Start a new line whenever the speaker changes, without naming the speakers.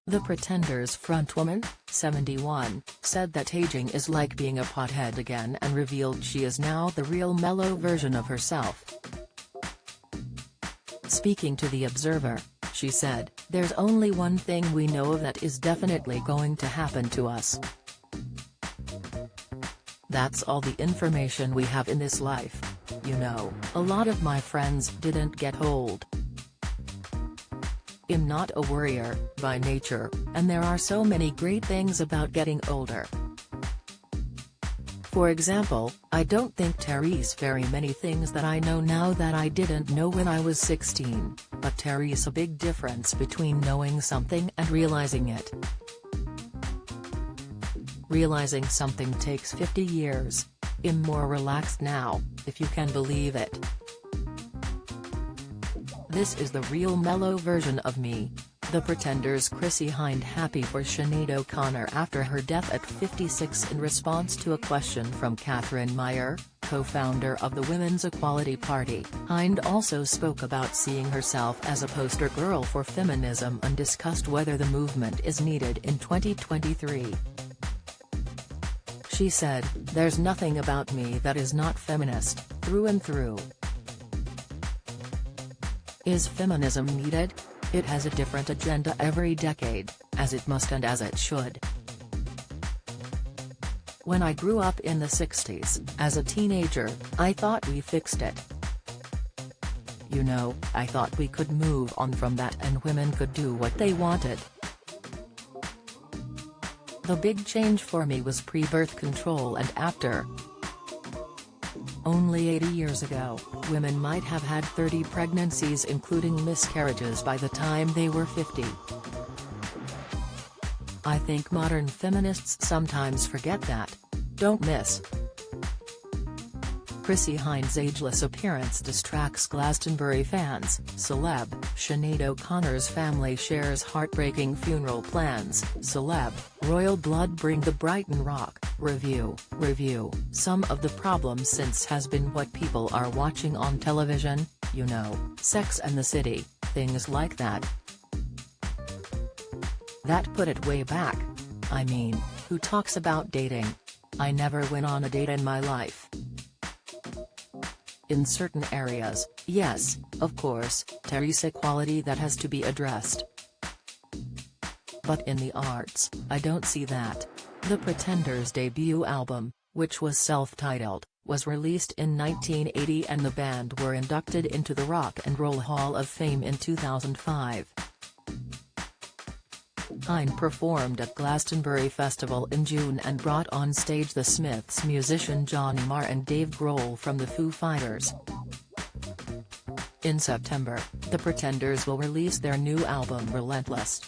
The Pretenders frontwoman, 71, said that aging is like being a pothead again and revealed she is now the real mellow version of herself. Speaking to The Observer, she said, "There's only one thing we know that is definitely going to happen to us. That's all the information we have in this life. You know, a lot of my friends didn't get old. I'm not a worrier, by nature, and there are so many great things about getting older. For example, I don't think there's very many things that I know now that I didn't know when I was 16, but there's a big difference between knowing something and realizing it. Realizing something takes 50 years. I'm more relaxed now, if you can believe it. This is the real mellow version of me." The Pretenders' Chrissie Hynde happy for Sinead O'Connor after her death at 56 in response to a question from Catherine Meyer, co-founder of the Women's Equality Party. Hynde also spoke about seeing herself as a poster girl for feminism and discussed whether the movement is needed in 2023. She said, "There's nothing about me that is not feminist, through and through. Is feminism needed? It has a different agenda every decade, as it must and as it should. When I grew up in the 60s, as a teenager, I thought we fixed it. You know, I thought we could move on from that and women could do what they wanted. The big change for me was pre-birth control and after. Only 80 years ago, women might have had 30 pregnancies including miscarriages by the time they were 50. I think modern feminists sometimes forget that. Don't miss." Chrissie Hynde's ageless appearance distracts Glastonbury fans. Celeb, Sinead O'Connor's family shares heartbreaking funeral plans. Celeb, royal blood bring the Brighton Rock. Review. Some of the problem since has been what people are watching on television, you know, Sex and the City, things like that. That put it way back. I mean, who talks about dating? I never went on a date in my life. In certain areas, yes, of course, there's equality that has to be addressed. But in the arts, I don't see that." The Pretenders' debut album, which was self-titled, was released in 1980 and the band were inducted into the Rock and Roll Hall of Fame in 2005. Hynde performed at Glastonbury Festival in June and brought on stage the Smiths musician Johnny Marr and Dave Grohl from the Foo Fighters. In September, the Pretenders will release their new album Relentless.